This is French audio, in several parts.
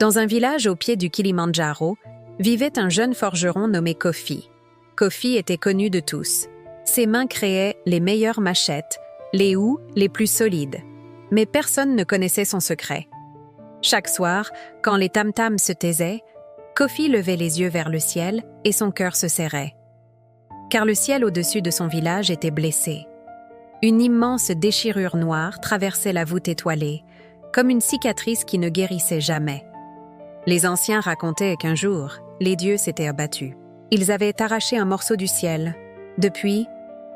Dans un village au pied du Kilimandjaro, vivait un jeune forgeron nommé Kofi. Kofi était connu de tous. Ses mains créaient les meilleures machettes, les houes les plus solides. Mais personne ne connaissait son secret. Chaque soir, quand les tam-tams se taisaient, Kofi levait les yeux vers le ciel et son cœur se serrait. Car le ciel au-dessus de son village était blessé. Une immense déchirure noire traversait la voûte étoilée, comme une cicatrice qui ne guérissait jamais. Les anciens racontaient qu'un jour, les dieux s'étaient abattus. Ils avaient arraché un morceau du ciel. Depuis,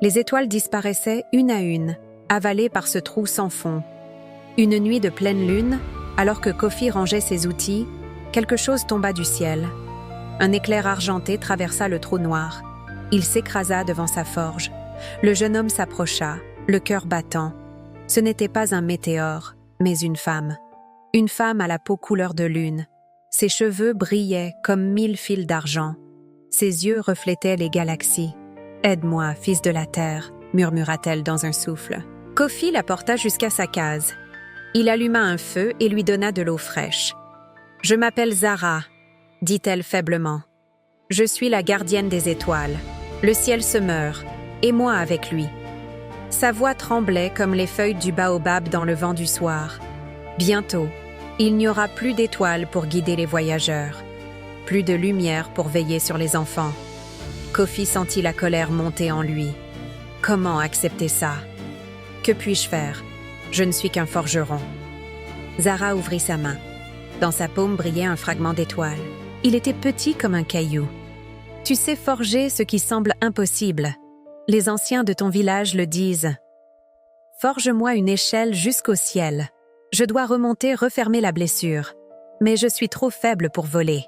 les étoiles disparaissaient une à une, avalées par ce trou sans fond. Une nuit de pleine lune, alors que Kofi rangeait ses outils, quelque chose tomba du ciel. Un éclair argenté traversa le trou noir. Il s'écrasa devant sa forge. Le jeune homme s'approcha, le cœur battant. Ce n'était pas un météore, mais une femme. Une femme à la peau couleur de lune. Ses cheveux brillaient comme 1000 fils d'argent. Ses yeux reflétaient les galaxies. « Aide-moi, fils de la terre », murmura-t-elle dans un souffle. Kofi la porta jusqu'à sa case. Il alluma un feu et lui donna de l'eau fraîche. « Je m'appelle Zara », dit-elle faiblement. « Je suis la gardienne des étoiles. Le ciel se meurt, et moi avec lui. » Sa voix tremblait comme les feuilles du baobab dans le vent du soir. Bientôt, il n'y aura plus d'étoiles pour guider les voyageurs, plus de lumière pour veiller sur les enfants. Kofi sentit la colère monter en lui. Comment accepter ça? Que puis-je faire? Je ne suis qu'un forgeron. Zara ouvrit sa main. Dans sa paume brillait un fragment d'étoile. Il était petit comme un caillou. Tu sais forger ce qui semble impossible. Les anciens de ton village le disent. Forge-moi une échelle jusqu'au ciel. Je dois refermer la blessure. Mais je suis trop faible pour voler.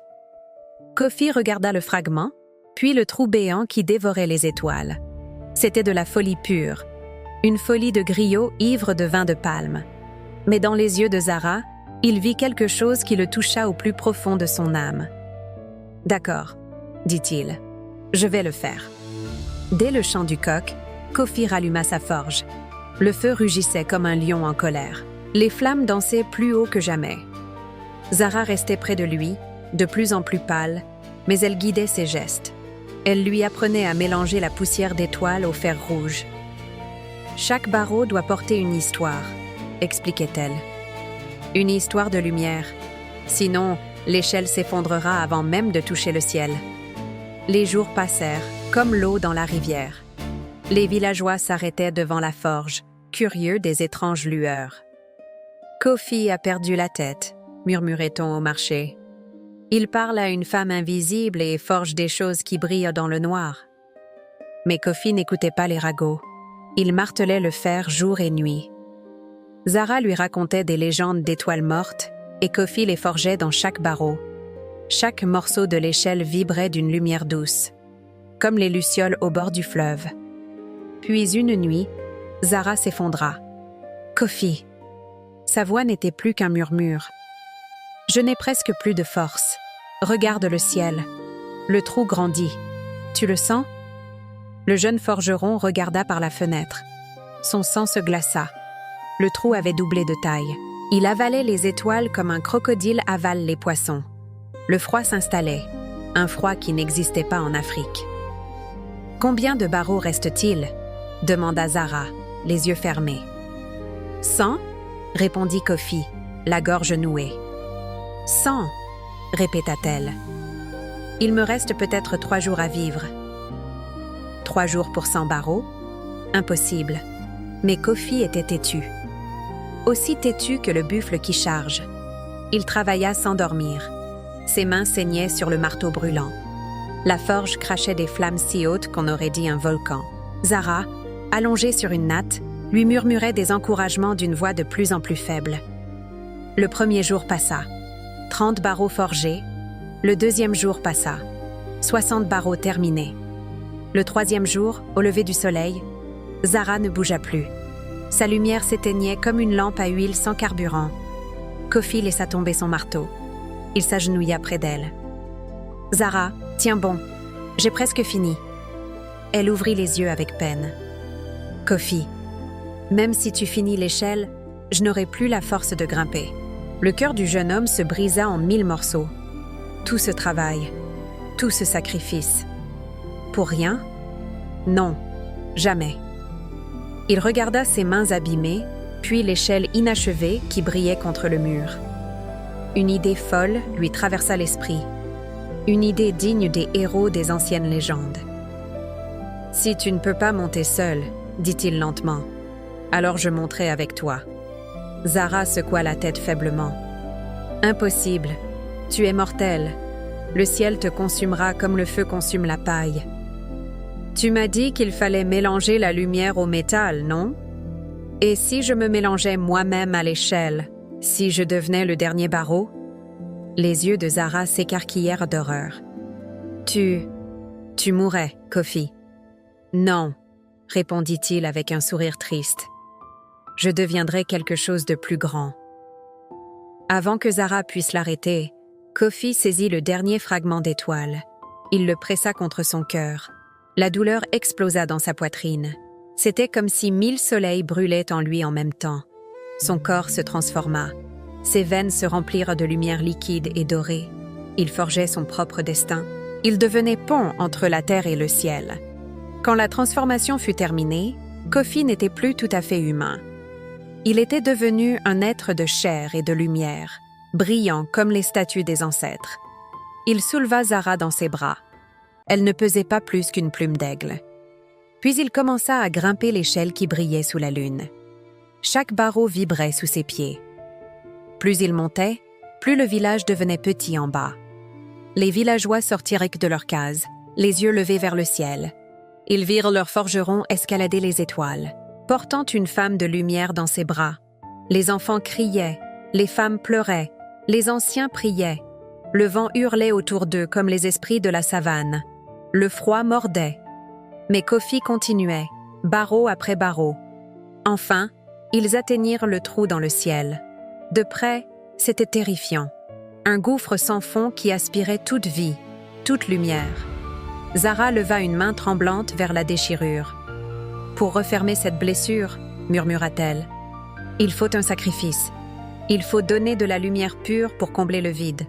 Kofi regarda le fragment, puis le trou béant qui dévorait les étoiles. C'était de la folie pure. Une folie de griot ivre de vin de palme. Mais dans les yeux de Zara, il vit quelque chose qui le toucha au plus profond de son âme. « D'accord, » dit-il, « je vais le faire. » Dès le chant du coq, Kofi ralluma sa forge. Le feu rugissait comme un lion en colère. Les flammes dansaient plus haut que jamais. Zara restait près de lui, de plus en plus pâle, mais elle guidait ses gestes. Elle lui apprenait à mélanger la poussière d'étoiles au fer rouge. « Chaque barreau doit porter une histoire », expliquait-elle. « Une histoire de lumière. Sinon, l'échelle s'effondrera avant même de toucher le ciel. » Les jours passèrent, comme l'eau dans la rivière. Les villageois s'arrêtaient devant la forge, curieux des étranges lueurs. « Kofi a perdu la tête », murmurait-on au marché. « Il parle à une femme invisible et forge des choses qui brillent dans le noir. » Mais Kofi n'écoutait pas les ragots. Il martelait le fer jour et nuit. Zara lui racontait des légendes d'étoiles mortes et Kofi les forgeait dans chaque barreau. Chaque morceau de l'échelle vibrait d'une lumière douce, comme les lucioles au bord du fleuve. Puis une nuit, Zara s'effondra. « Kofi !» Sa voix n'était plus qu'un murmure. « Je n'ai presque plus de force. Regarde le ciel. Le trou grandit. Tu le sens ?» Le jeune forgeron regarda par la fenêtre. Son sang se glaça. Le trou avait doublé de taille. Il avalait les étoiles comme un crocodile avale les poissons. Le froid s'installait, un froid qui n'existait pas en Afrique. « Combien de barreaux reste-t-il » demanda Zara, les yeux fermés. « 100 » répondit Kofi, la gorge nouée. « 100 » répéta-t-elle. « Il me reste peut-être 3 jours à vivre. » 3 jours pour 100 barreaux? Impossible. Mais Kofi était têtu. Aussi têtu que le buffle qui charge. Il travailla sans dormir. Ses mains saignaient sur le marteau brûlant. La forge crachait des flammes si hautes qu'on aurait dit un volcan. Zara, allongée sur une natte, lui murmurait des encouragements d'une voix de plus en plus faible. Le premier jour passa. 30 barreaux forgés. Le deuxième jour passa. 60 barreaux terminés. Le troisième jour, au lever du soleil, Zara ne bougea plus. Sa lumière s'éteignait comme une lampe à huile sans carburant. Kofi laissa tomber son marteau. Il s'agenouilla près d'elle. « Zara, tiens bon, j'ai presque fini. » Elle ouvrit les yeux avec peine. « Kofi, même si tu finis l'échelle, je n'aurai plus la force de grimper. Le cœur du jeune homme se brisa en 1000 morceaux. Tout ce travail, tout ce sacrifice. Pour rien? Non, jamais. Il regarda ses mains abîmées, puis l'échelle inachevée qui brillait contre le mur. Une idée folle lui traversa l'esprit. Une idée digne des héros des anciennes légendes. « Si tu ne peux pas monter seul, dit-il lentement, alors je monterai avec toi. » Zara secoua la tête faiblement. « Impossible, tu es mortel. Le ciel te consumera comme le feu consume la paille. » Tu m'as dit qu'il fallait mélanger la lumière au métal, non? Et si je me mélangeais moi-même à l'échelle, si je devenais le dernier barreau? Les yeux de Zara s'écarquillèrent d'horreur. Tu mourrais, Kofi. Non, répondit-il avec un sourire triste. Je deviendrai quelque chose de plus grand. Avant que Zara puisse l'arrêter, Kofi saisit le dernier fragment d'étoile. Il le pressa contre son cœur. La douleur explosa dans sa poitrine. C'était comme si 1000 soleils brûlaient en lui en même temps. Son corps se transforma. Ses veines se remplirent de lumière liquide et dorée. Il forgeait son propre destin. Il devenait pont entre la terre et le ciel. Quand la transformation fut terminée, Kofi n'était plus tout à fait humain. Il était devenu un être de chair et de lumière, brillant comme les statues des ancêtres. Il souleva Zara dans ses bras. Elle ne pesait pas plus qu'une plume d'aigle. Puis il commença à grimper l'échelle qui brillait sous la lune. Chaque barreau vibrait sous ses pieds. Plus il montait, plus le village devenait petit en bas. Les villageois sortirent de leurs cases, les yeux levés vers le ciel. Ils virent leur forgeron escalader les étoiles, portant une femme de lumière dans ses bras. Les enfants criaient, les femmes pleuraient, les anciens priaient. Le vent hurlait autour d'eux comme les esprits de la savane. Le froid mordait. Mais Kofi continuait, barreau après barreau. Enfin, ils atteignirent le trou dans le ciel. De près, c'était terrifiant. Un gouffre sans fond qui aspirait toute vie, toute lumière. Zara leva une main tremblante vers la déchirure. « Pour refermer cette blessure, murmura-t-elle, il faut un sacrifice. Il faut donner de la lumière pure pour combler le vide. »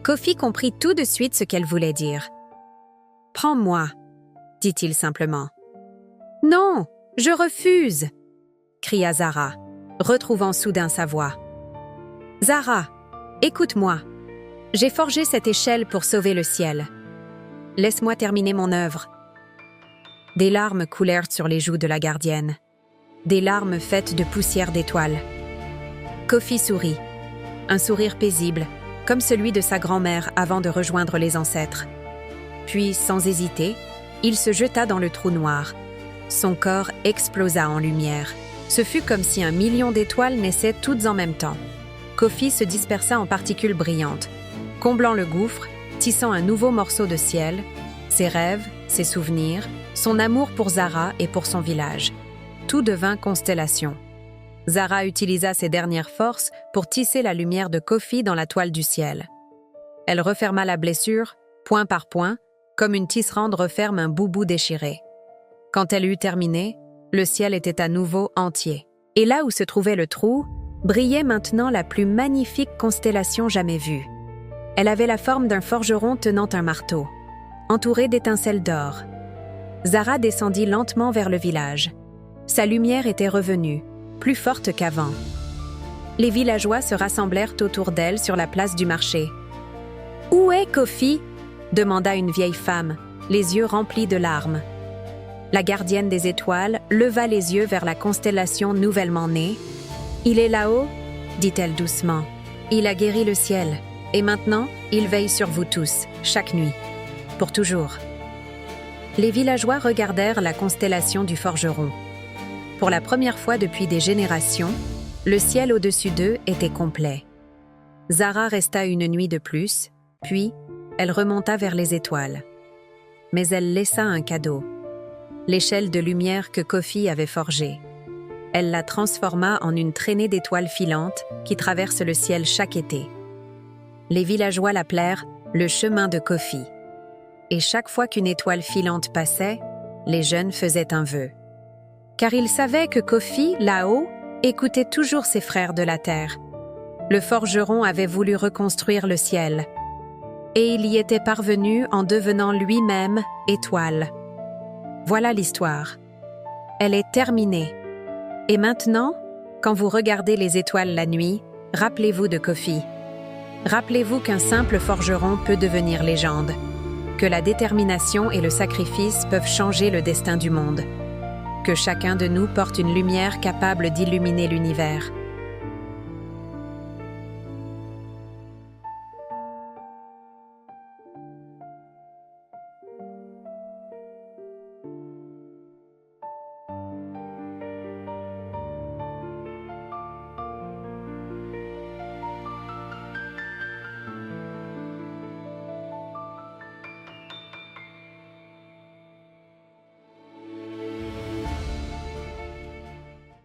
Kofi comprit tout de suite ce qu'elle voulait dire. « Prends-moi, » dit-il simplement. « Non, je refuse !» cria Zara, retrouvant soudain sa voix. « Zara, écoute-moi. J'ai forgé cette échelle pour sauver le ciel. Laisse-moi terminer mon œuvre. » Des larmes coulèrent sur les joues de la gardienne. Des larmes faites de poussière d'étoiles. Kofi sourit, un sourire paisible, comme celui de sa grand-mère avant de rejoindre les ancêtres. Puis, sans hésiter, il se jeta dans le trou noir. Son corps explosa en lumière. Ce fut comme si 1 million d'étoiles naissaient toutes en même temps. Kofi se dispersa en particules brillantes, comblant le gouffre, tissant un nouveau morceau de ciel, ses rêves, ses souvenirs, son amour pour Zara et pour son village. Tout devint constellation. Zara utilisa ses dernières forces pour tisser la lumière de Kofi dans la toile du ciel. Elle referma la blessure, point par point, comme une tisserande referme un boubou déchiré. Quand elle eut terminé, le ciel était à nouveau entier. Et là où se trouvait le trou, brillait maintenant la plus magnifique constellation jamais vue. Elle avait la forme d'un forgeron tenant un marteau, entouré d'étincelles d'or. Zara descendit lentement vers le village. Sa lumière était revenue, plus forte qu'avant. Les villageois se rassemblèrent autour d'elle sur la place du marché. « Où est Kofi ?» demanda une vieille femme, les yeux remplis de larmes. La gardienne des étoiles leva les yeux vers la constellation nouvellement née. « Il est là-haut » dit-elle doucement. « Il a guéri le ciel, et maintenant, il veille sur vous tous, chaque nuit, pour toujours. » Les villageois regardèrent la constellation du forgeron. Pour la première fois depuis des générations, le ciel au-dessus d'eux était complet. Zara resta une nuit de plus, puis elle remonta vers les étoiles. Mais elle laissa un cadeau, l'échelle de lumière que Kofi avait forgée. Elle la transforma en une traînée d'étoiles filantes qui traverse le ciel chaque été. Les villageois l'appelèrent le chemin de Kofi. Et chaque fois qu'une étoile filante passait, les jeunes faisaient un vœu. Car ils savaient que Kofi, là-haut, écoutait toujours ses frères de la terre. le forgeron avait voulu reconstruire le ciel. Et il y était parvenu en devenant lui-même étoile. Voilà l'histoire. Elle est terminée. Et maintenant, quand vous regardez les étoiles la nuit, rappelez-vous de Kofi. Rappelez-vous qu'un simple forgeron peut devenir légende, que la détermination et le sacrifice peuvent changer le destin du monde, que chacun de nous porte une lumière capable d'illuminer l'univers.